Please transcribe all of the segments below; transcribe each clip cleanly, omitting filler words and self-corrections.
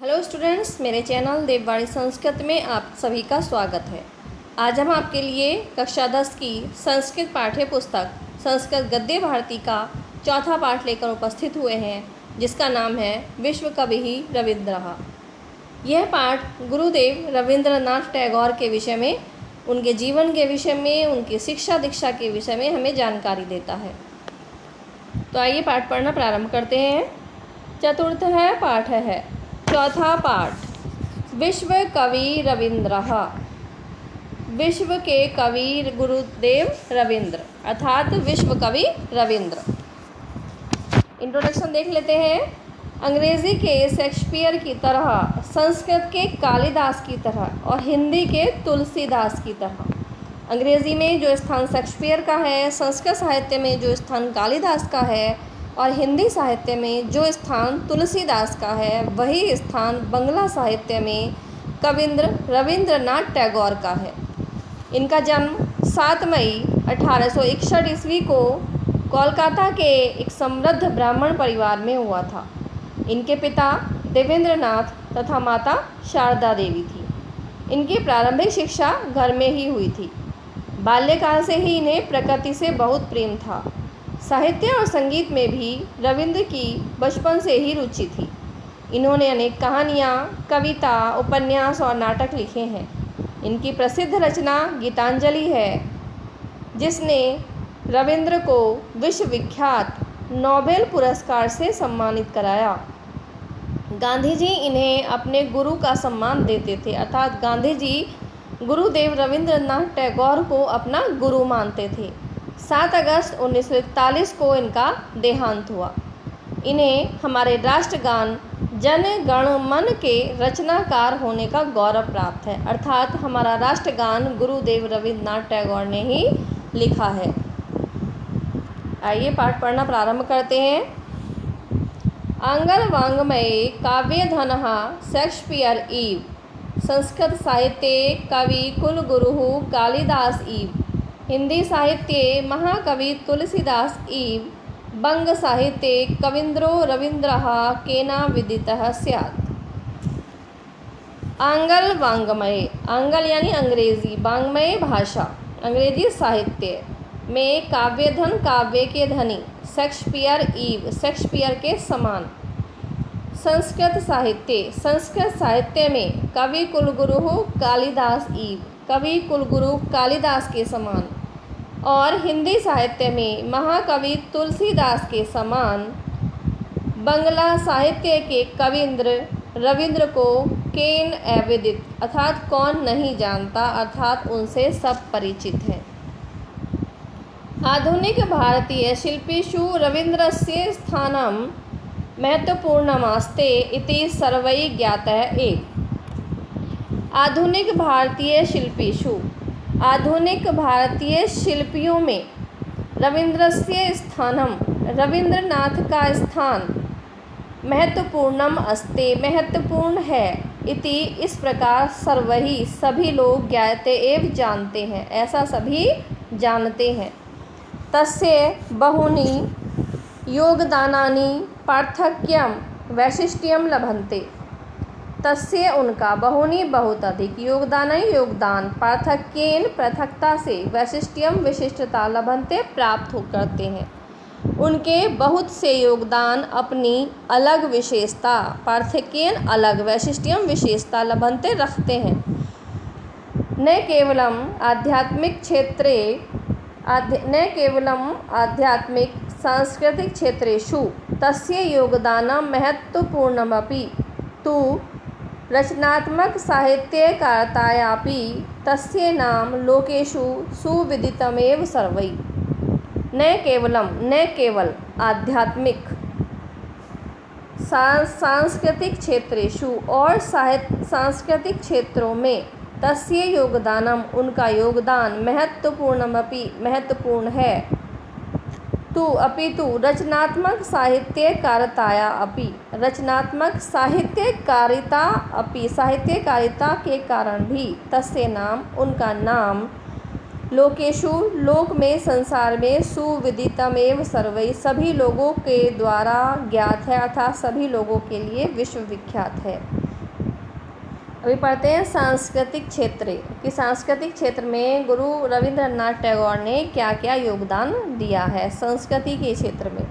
Hello students, मेरे channel देववाणी संस्कृत में आप सभी का स्वागत है। आज हम आपके लिए कक्षा 10 की संस्कृत पाठ्य पुस्तक संस्कृत गद्य भारती का चौथा पाठ लेकर उपस्थित हुए हैं, जिसका नाम है विश्व कवि रविंद्रः। यह पाठ गुरुदेव रविंद्रनाथ टैगोर के विषय में, उनके जीवन के विषय में, उनकी शिक्षा दीक्षा के विषय में हमें जानकारी देता है। तो आइए पाठ पढ़ना प्रारंभ करते हैं। चतुर्थ पाठ है चौथा पाठ विश्व कवि रविंद्रः। विश्व के कवि गुरुदेव रविंद्र अर्थात विश्व कवि रविंद्र। इंट्रोडक्शन देख लेते हैं। अंग्रेजी के शेक्सपियर की तरह, संस्कृत के कालिदास की तरह और हिंदी के तुलसीदास की तरह अंग्रेजी में जो स्थान शेक्सपियर का है, संस्कृत साहित्य में जो स्थान कालिदास का है और हिंदी साहित्य में जो स्थान तुलसीदास का है, वही स्थान बंगला साहित्य में कविंद्र रविंद्रनाथ टैगोर का है। इनका जन्म 7 मई 1861 ईस्वी को कोलकाता के एक समृद्ध ब्राह्मण परिवार में हुआ था। इनके पिता देवेंद्रनाथ तथा माता शारदा देवी थी। इनकी प्रारंभिक शिक्षा घर में ही हुई थी। बाल्यकाल से ही इन्हें प्रकृति से बहुत प्रेम था। साहित्य और संगीत में भी रविंद्र की बचपन से ही रुचि थी। इन्होंने अनेक कहानियाँ, कविता, उपन्यास और नाटक लिखे हैं। इनकी प्रसिद्ध रचना गीतांजलि है, जिसने रविंद्र को विश्वविख्यात नोबेल पुरस्कार से सम्मानित कराया। गांधी जी इन्हें अपने गुरु का सम्मान देते थे, अर्थात गांधी जी गुरुदेव रविंद्रनाथ टैगोर को अपना गुरु मानते थे। 7 अगस्त 1941 को इनका देहांत हुआ। इन्हें हमारे राष्ट्रगान जन गण मन के रचनाकार होने का गौरव प्राप्त है, अर्थात हमारा राष्ट्रगान गुरुदेव रविंद्रनाथ टैगोर ने ही लिखा है। आइए पाठ पढ़ना प्रारंभ करते हैं। आंगल वाङ्मये काव्यधनः शेक्सपियर इव। संस्कृत साहित्ये कवि कुलगुरुः कालिदास इव। हिंदी साहित्ये महाकवि तुलसीदास इव। बंग साहित्ये कवीन्द्रो रवीन्द्रः केना विदितः स्यात्। आंगल वाङ्मये, आंगल यानी अंग्रेजी, वाङ्मय भाषा, अंग्रेजी साहित्य में काव्यधन, काव्य के धनी, शेक्सपियर इव, शेक्सपियर के समान। संस्कृत साहित्य, संस्कृत साहित्य में कवि कुलगुरु कालिदास इव, कवि कुलगुरु कालिदास के समान। और हिंदी साहित्य में महाकवि तुलसीदास के समान। बंगला साहित्य के कवीन्द्र रविंद्र को केन अविदित, अर्थात कौन नहीं जानता, अर्थात उनसे सब परिचित हैं। आधुनिक भारतीय शिल्पीषु रविन्द्रस्य स्थानं महत्वपूर्णमस्ति इति सर्वैः ज्ञातः एव। आधुनिक भारतीय शिल्पीषु, आधुनिक भारतीय शिल्पियों में रविन्द्रस्य स्थानम, रविंद्रनाथ का स्थान, महत्वपूर्णम अस्ति, महत्वपूर्ण है, इति इस प्रकार सर्वहि सभी लोग ज्ञाते एव जानते हैं, ऐसा सभी जानते हैं। तस्य बहुनि योगदानानि पार्थक्यम वैशिष्ट्यम लभन्ते। तस्य उनका, बहुनी बहुत अधिक, योगदान योगदान, पार्थक्येन पृथकता से, वैशिष्ट्यम विशिष्टता, लभन्ते प्राप्त करते हैं। उनके बहुत से योगदान अपनी अलग विशेषता, पार्थक्येन अलग, वैशिष्ट्यम विशेषता, लभन्ते रखते हैं। न केवलम आध्यात्मिक क्षेत्रे, न केवलम आध्यात्मिक सांस्कृतिक क्षेत्रेषु तस्य योगदानं महत्वपूर्णमपि तु रचनात्मक साहित्यकारितायापि तस्य नाम लोकेषु सुविदितमेव सर्वैः। न केवलम, न केवल आध्यात्मिक सांस्कृतिक क्षेत्रेषु और सांस्कृतिक क्षेत्रों में तस्य योगदानम, उनका योगदान, महत्वपूर्णमपि, महत्वपूर्ण है, तु अपितु रचनात्मक साहित्यकारिताया अपि, रचनात्मक साहित्यकारिता अपि, साहित्यकारिता के कारण भी, तस्य नाम, उनका नाम, लोकेषु, लोक में, संसार में, सुविदितमेव सर्वैः, सभी लोगों के द्वारा ज्ञात है, अर्थात सभी लोगों के लिए विश्वविख्यात है। अभी पढ़ते हैं सांस्कृतिक क्षेत्र कि सांस्कृतिक क्षेत्र में गुरु रविंद्रनाथ टैगोर ने क्या क्या योगदान दिया है संस्कृति के क्षेत्र में।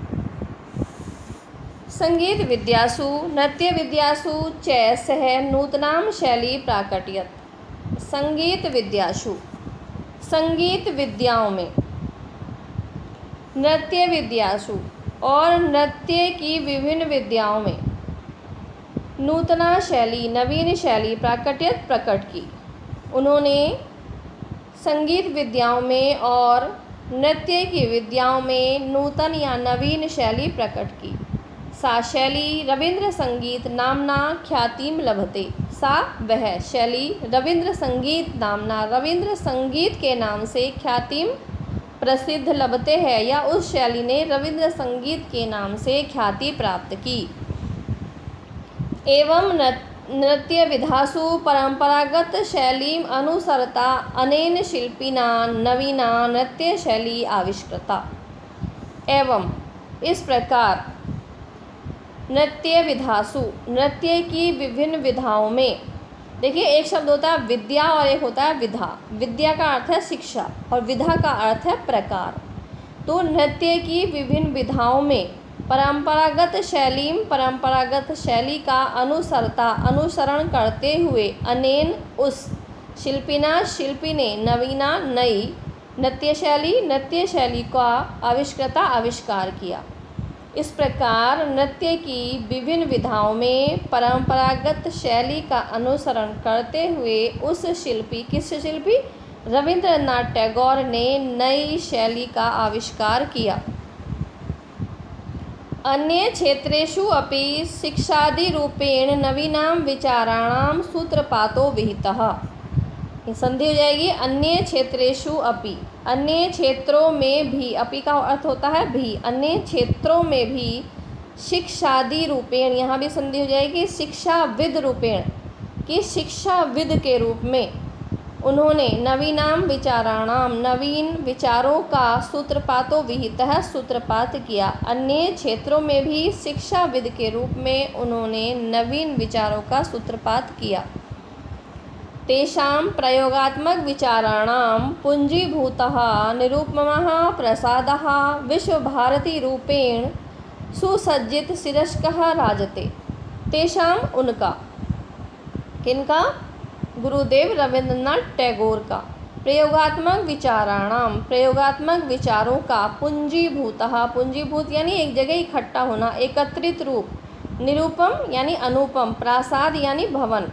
संगीत विद्यासु नृत्य विद्यासु च सह नूतनां शैली प्राकटयत्। संगीत विद्यासु संगीत विद्याओं में, नृत्य विद्यासु और नृत्य की विभिन्न विद्याओं में, नूतना शैली नवीन शैली प्राकट्यत प्रकट की। उन्होंने संगीत विद्याओं में और नृत्य की विद्याओं में नूतन या नवीन शैली प्रकट की। सा शैली रविंद्र संगीत नामना ख्यातिम लभते। सा वह शैली रविंद्र संगीत नामना रविंद्र संगीत के नाम से ख्यातिम प्रसिद्ध लभते है या उस शैली ने रविंद्र संगीत के नाम से ख्याति प्राप्त की। एवं नृत्य विधासु परंपरागत शैलीम अनुसरता अनेन शिल्पिना नवीना नृत्य शैली आविष्कृता। एवं इस प्रकार नृत्य विधासु नृत्य की विभिन्न विधाओं में, देखिए एक शब्द होता है विद्या और एक होता है विधा। विद्या का अर्थ है शिक्षा और विधा का अर्थ है प्रकार। तो नृत्य की विभिन्न विधाओं में परंपरागत शैली का अनुसरण करते हुए अनेन उस शिल्पी ने नवीना नई नृत्य शैली का आविष्कार किया। इस प्रकार नृत्य की विभिन्न विधाओं में परंपरागत शैली का अनुसरण करते हुए उस शिल्पी रविंद्रनाथ टैगोर ने नई शैली का आविष्कार किया। अन्य क्षेत्रेषु अपि शिक्षादिरूपेण नवीनां विचाराणां सूत्रपातो विहितः। संधि हो जाएगी। अन्य क्षेत्रेषु अपि, अन्य क्षेत्रों में भी, अपि का अर्थ होता है भी, अन्य क्षेत्रों में भी शिक्षादि रूपेण, यहाँ भी संधि हो जाएगी शिक्षाविद रूपेण, कि शिक्षाविद के रूप में उन्होंने नवीनाम विचाराणाम नवीन विचारों का सूत्रपातो विहितः सूत्रपात किया। अन्य क्षेत्रों में भी शिक्षाविद के रूप में उन्होंने नवीन विचारों का सूत्रपात किया। तेषां प्रयोगात्मक विचाराणां पुंजीभूतः निरुपमः प्रसादः विश्वभारती रूपेण सुसज्जित शिरस्कः राजते। तेषां उनका, किनका? गुरुदेव रविंद्रनाथ टैगोर का। प्रयोगात्मक विचारों का पुंजीभूत यानी एक जगह इकट्ठा होना, एकत्रित रूप, निरूपम यानी अनुपम, प्रासाद यानी भवन,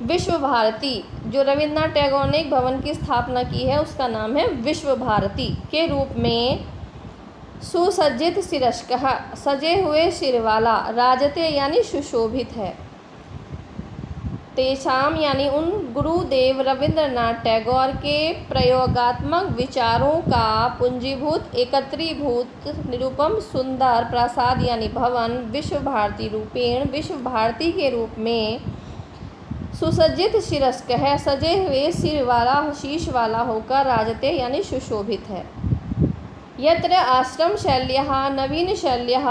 विश्व भारती, जो रविंद्रनाथ टैगोर ने एक भवन की स्थापना की है उसका नाम है विश्व भारती, के रूप में सुसज्जित शिरस्कः सजे हुए सिर वाला, राजते यानी सुशोभित है। तेषाम यानी उन गुरुदेव रविंद्रनाथ टैगोर के प्रयोगात्मक विचारों का पुंजीभूत, एकत्रीभूत, निरूपम, सुंदर, प्रासाद यानी भवन, विश्व भारती रूपेण विश्व भारती के रूप में, सुसज्जित शिरस्कः सजे हुए सिर वाला, शीश वाला होकर, राजते यानी सुशोभित है। यत्र आश्रम शैल्याः नवीन शैल्याः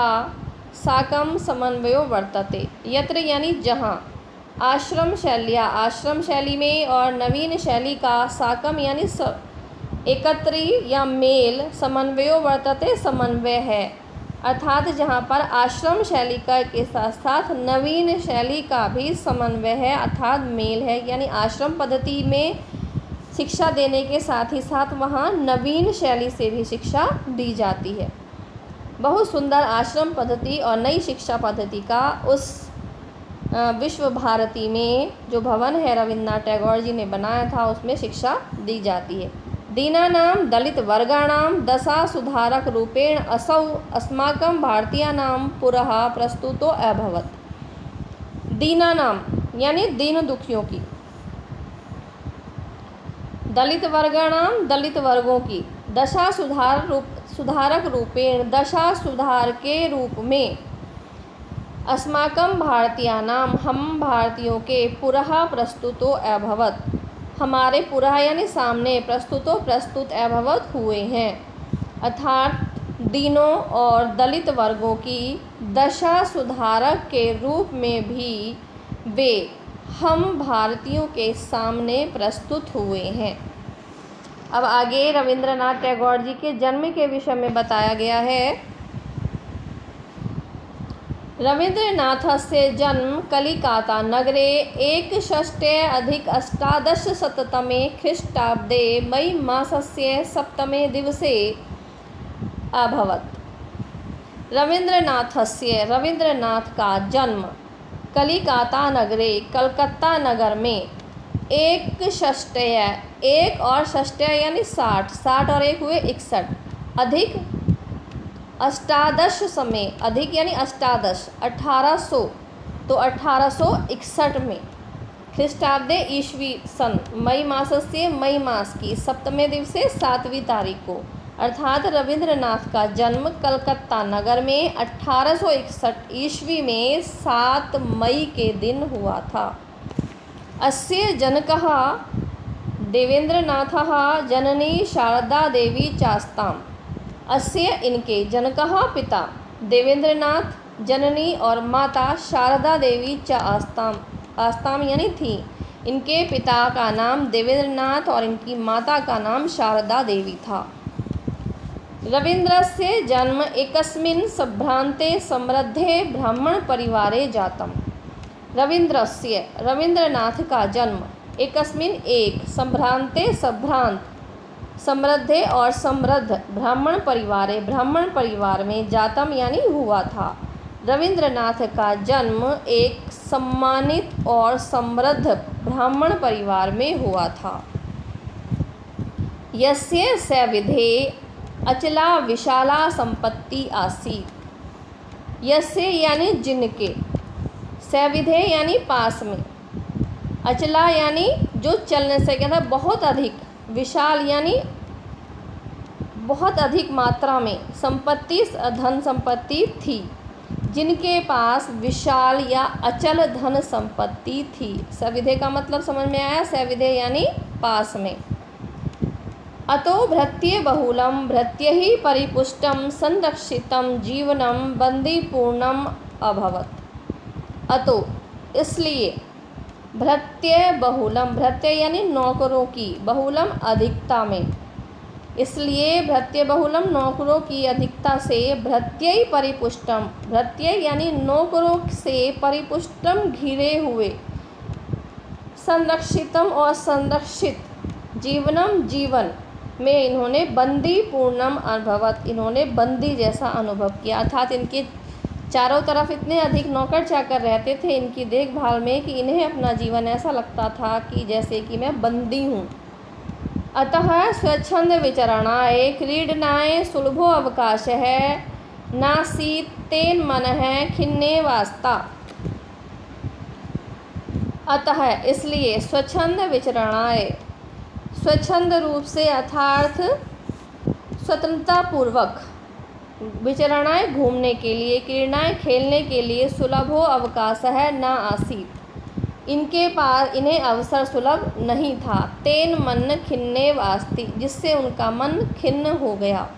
साकं समन्वयो वर्तते। यत्र यानी जहाँ, आश्रम शैली में और नवीन शैली का साकम यानी एकत्री या मेल, समन्वयो वर्तते समन्वय है, अर्थात जहाँ पर आश्रम शैली का के साथ साथ नवीन शैली का भी समन्वय है अर्थात मेल है, यानी आश्रम पद्धति में शिक्षा देने के साथ ही साथ वहाँ नवीन शैली से भी शिक्षा दी जाती है। बहुत सुंदर आश्रम पद्धति और नई शिक्षा पद्धति का उस विश्व भारती में जो भवन है रविंद्रनाथ टैगोर जी ने बनाया था उसमें शिक्षा दी जाती है। दीनानां दलित वर्गाणां दशा सुधारक रूपेण असौ अस्माकं भारतीयानां पुरः प्रस्तुतो अभवत्। दीनानां यानी दीन दुखियों की, दलित वर्गाणां दलित वर्गों की, दशा सुधारक रूपेण दशा सुधार के रूप में, अस्माकं भारतीयानां हम भारतीयों के, पुरः प्रस्तुतो अभवत् हमारे, पुरः यानी सामने, प्रस्तुत अभवत हुए हैं, अर्थात दीनों और दलित वर्गों की दशा सुधारक के रूप में भी वे हम भारतीयों के सामने प्रस्तुत हुए हैं। अब आगे रविंद्रनाथ टैगोर जी के जन्म के विषय में बताया गया है। रवीन्द्रनाथस्य जन्म कलिकाता नगरे एकषष्ट्यधिक-अष्टादशशततमे ख्रीष्टाब्दे मई मासस्य सप्तमे दिवसे अभवत्। रवीन्द्रनाथ का जन्म कलिकाता नगरे कलकत्ता नगर में एक और षष्ट्य यानी 60 और 1 हुए 61 अधिक अष्टादश समय अधिक यानी 1800 तो 1861 में ख्रीष्टाब्दे ईस्वी सन मई मास से मई मास की सप्तमे दिवसे 7वीं तारीख को अर्थात रविंद्रनाथ का जन्म कलकत्ता नगर में 1861 ईस्वी में 7 मई के दिन हुआ था। अस्य जनकः देवेंद्रनाथः जननी शारदा देवी चास्ताम्। अस्य इनके जनकः पिता देवेंद्रनाथ जननी और माता शारदा देवी च आस्ताम यानी थी। इनके पिता का नाम देवेंद्रनाथ और इनकी माता का नाम शारदा देवी था। रवीन्द्रस्य जन्म एकस्मिन् सम्भ्रान्ते समृद्धे ब्राह्मण परिवारे जातम्। रवीन्द्रनाथ का जन्म एकस्मिन् एक संभ्रांत समृद्धे और समृद्ध ब्राह्मण परिवार में जातम यानी हुआ था। रवीन्द्रनाथ का जन्म एक सम्मानित और समृद्ध ब्राह्मण परिवार में हुआ था। यस्य सविधे अचला विशाला संपत्ति आसीत्। यस्य यानी जिनके, सविधे यानी पास में, अचला यानी जो चल न सके था, बहुत अधिक, विशाल यानी बहुत अधिक मात्रा में, संपत्ति धन संपत्ति थी, जिनके पास विशाल या अचल धन संपत्ति थी। सविधे का मतलब समझ में आया, सविधे यानी पास में। अतो भृत्य बहुलम भृत्य ही परिपुष्टम संरक्षितम जीवनम बंदीपूर्णम अभवत्। अतो इसलिए, भृत्य बहुलम, भृत्य यानी नौकरों की, बहुलम अधिकता में, इसलिए भृत्य बहुलम नौकरों की अधिकता से भृत्यै परिपुष्टम, भृत्य यानी नौकरों से परिपुष्टम घिरे हुए, संरक्षितम और संरक्षित, जीवनम जीवन में इन्होंने बंदी पूर्णम अनुभवत, इन्होंने बंदी जैसा अनुभव किया। अर्थात इनके चारों तरफ इतने अधिक नौकर चाकर रहते थे इनकी देखभाल में कि इन्हें अपना जीवन ऐसा लगता था कि जैसे कि मैं बंदी हूँ। अतः स्वच्छंद विचरणाय क्रीडनाय सुलभो अवकाश है नासीत् तेन मनः खिन्ने वास्ता। अतः इसलिए स्वच्छंद विचरणाय, स्वच्छंद रूप से अर्थात स्वतंत्रता पूर्वक, विचरणाय घूमने के लिए, क्रीड़ाएँ खेलने के लिए, सुलभो अवकाश है न आसीत, इनके पास इन्हें अवसर सुलभ नहीं था। तेन मन खिन्ने वास्ति, जिससे उनका मन खिन्न हो गया,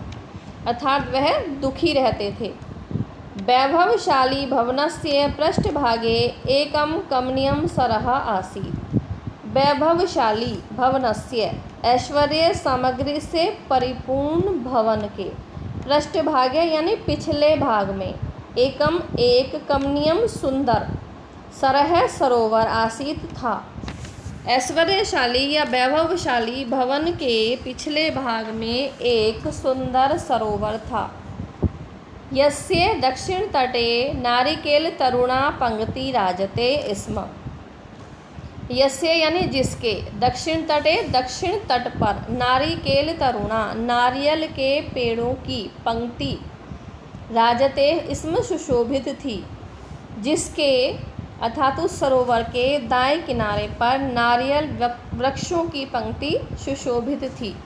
अर्थात वह दुखी रहते थे। वैभवशाली भवनस्य पृष्ठभागे एकम कमनीयम सरः आसीत्। वैभवशाली भवनस्य, ऐश्वर्य सामग्री से परिपूर्ण भवन के, पृष्ठभागे यानी पिछले भाग में, एकम एक, कमनीयम सुंदर, सरह सरोवर आसीत था। ऐश्वर्यशाली या वैभवशाली भवन के पिछले भाग में एक सुंदर सरोवर था। यस्य दक्षिण तटे नारिकेल तरुणा पंक्ति राजते स्म। यस्य यानी जिसके, दक्षिण तटे दक्षिण तट पर, नारिकेल तरुणा नारियल के पेड़ों की पंक्ति, राजते इसमें सुशोभित थी, जिसके अर्थात उस सरोवर के दाएं किनारे पर नारियल वृक्षों की पंक्ति सुशोभित थी।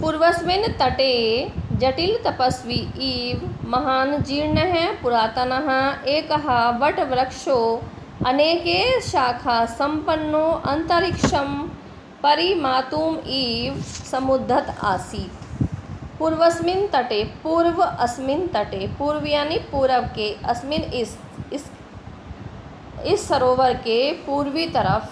पूर्वस्मिन् तटे जटिल तपस्वी इव महान जीर्णः पुरातनः एकः वटवृक्षो अनेके शाखा संपन्नो अंतरिक्षं परिमातुम् इव समुद्धत आसीत्। पूर्वस्मिन् तटे, पूर्व अस्मिन् तटे, पूर्व यानी पूर्व के, अस्मिन् इस इस सरोवर के पूर्वी तरफ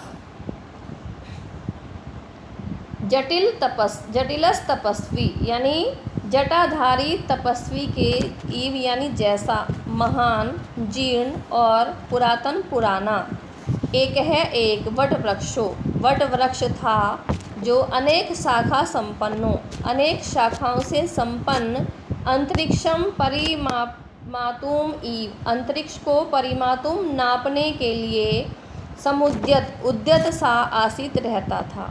जटिलस तपस्वी यानी जटाधारी तपस्वी के ईव यानी जैसा महान, जीर्ण और पुरातन पुराना एक वट वृक्ष था, जो अनेक शाखाओं से संपन्न अंतरिक्षम परिमातुम ईव अंतरिक्ष को परिमातुम नापने के लिए उद्यत सा आसित रहता था।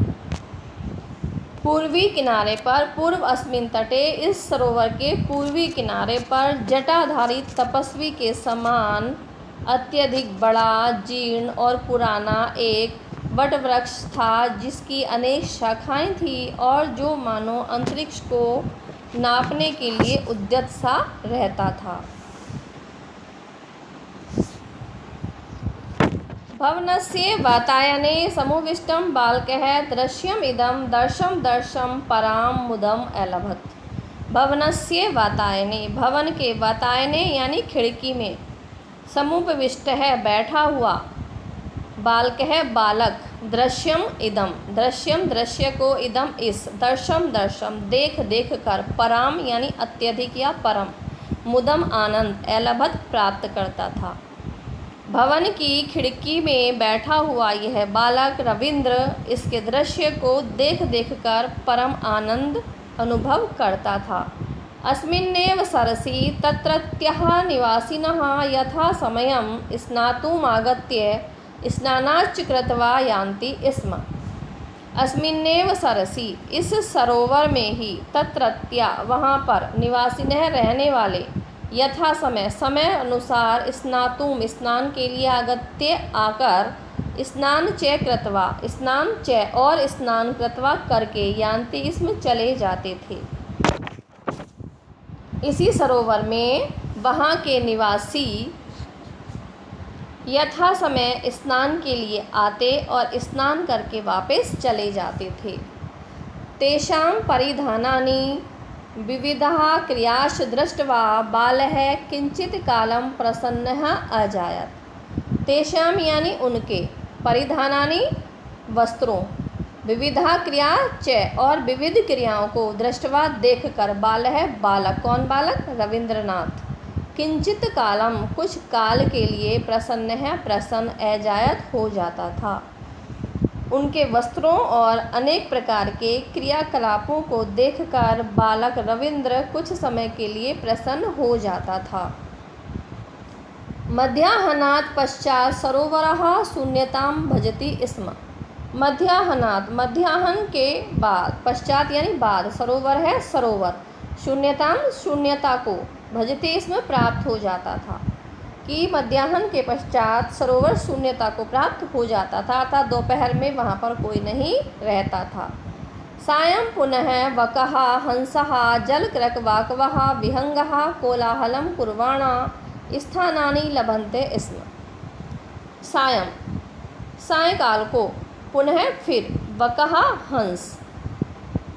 पूर्वी किनारे पर पूर्व अस्मिन तटे इस सरोवर के पूर्वी किनारे पर जटाधारी तपस्वी के समान अत्यधिक बड़ा, जीर्ण और पुराना एक वटवृक्ष था, जिसकी अनेक शाखाएं थीं और जो मानो अंतरिक्ष को नापने के लिए उद्यत सा रहता था। भवनस्य वातायने समुविष्टं बालकः दृश्यम इदं दर्शम पराम मुदम अलभत। भवनस्य वातायने, भवन के वातायने यानी खिड़की में, समुपविष्ट है बैठा हुआ, बालकः बालक, दृश्यम इदम दृश्यम दृश्य को, इदम इस, दर्शम देख कर, पराम यानी अत्यधिक या परम, मुदम आनंद, अलभत प्राप्त करता था। भवन की खिड़की में बैठा हुआ यह बालक रविंद्र इसके दृश्य को देख कर परम आनंद अनुभव करता था। अस्मिन्नेव सरसि तत्रत्यः निवासिनः यथा समयं स्नातुमागत्य स्नानाच्च कृत्वा यान्ति स्म। अस्मिन्नेव सरसि, इस सरोवर में ही, तत्रत्या वहाँ पर, निवासिनः रहने वाले, यथा समय अनुसार, स्नान के लिए, आगत्य आकर, स्नान कृत्वा करके, यान्ति इसमें चले जाते थे। इसी सरोवर में वहाँ के निवासी यथा समय स्नान के लिए आते और स्नान करके वापस चले जाते थे। तेषां परिधानानि विविधाः क्रियाश्च दृष्ट्वा बालः किंचित कालं प्रसन्नः अजायत। तेषां यानी उनके, परिधानानि वस्त्रों, विविधा क्रिया च और विविध क्रियाओं को, दृष्टवा देखकर, बालः बालक, कौन बालक? रविंद्रनाथ, किंचित कालम कुछ काल के लिए, प्रसन्न अजायत हो जाता था। उनके वस्त्रों और अनेक प्रकार के क्रियाकलापों को देखकर बालक रविंद्र कुछ समय के लिए प्रसन्न हो जाता था। मध्याह्नात् पश्चात् सरोवरः शून्यतां भजति स्म। मध्याह्न के बाद, पश्चात यानी बाद, सरोवर है सरोवर, शून्यता को, भजते इसमें प्राप्त हो जाता था, कि मध्याह्न के पश्चात सरोवर शून्यता को प्राप्त हो जाता था, अर्थात दोपहर में वहाँ पर कोई नहीं रहता था। सायं पुनः वकः हंसः जलक्रकवाकवः विहंगः कोलाहलं कुर्वाणा स्थानानि लभन्ते स्म। सायंकाल को, पुनः फिर, वकः हंस,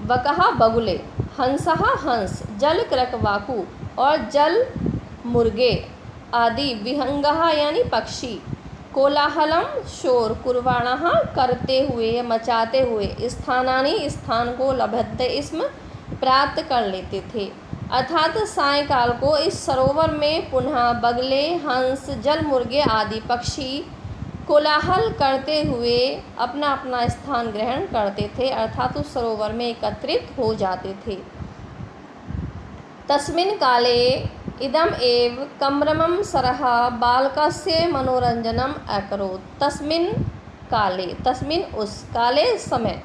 वकः बगुले, हंसः हंस, जलक्रकवाकु और जल मुर्गे आदि, विहंगः यानी पक्षी, कोलाहलम शोर, कुर्वाणः करते हुए, मचाते हुए, स्थानानि स्थान को, लभते इसमें प्राप्त कर लेते थे। अर्थात सायंकाल को इस सरोवर में पुनः बगले, हंस, जल मुर्गे आदि पक्षी कोलाहल करते हुए अपना अपना स्थान ग्रहण करते थे, अर्थात उस सरोवर में एकत्रित हो जाते थे। तस्मिन् काले इदम एव कम्रमं सरः बालकस्य मनोरंजनम अकरोत्। तस्मिन् काले, तस्मिन् उस, काले समय,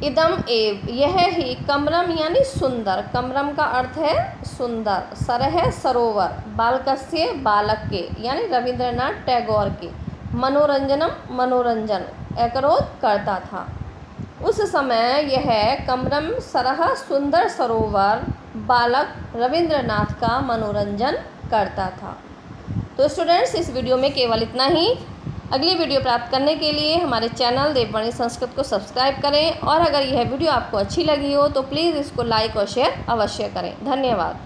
इदम एव यह ही, कमरम यानी सुंदर, कमरम का अर्थ है सुंदर, सरह सरोवर, बालकस्य बालक के यानी रविंद्रनाथ टैगोर के, मनोरंजनम मनोरंजन, अकरोत् करता था। उस समय यह कमरम सरह सुंदर सरोवर बालक रविंद्रनाथ का मनोरंजन करता था। तो स्टूडेंट्स, इस वीडियो में केवल इतना ही। अगली वीडियो प्राप्त करने के लिए हमारे चैनल देववाणी संस्कृत को सब्सक्राइब करें, और अगर यह वीडियो आपको अच्छी लगी हो तो प्लीज़ इसको लाइक और शेयर अवश्य करें। धन्यवाद।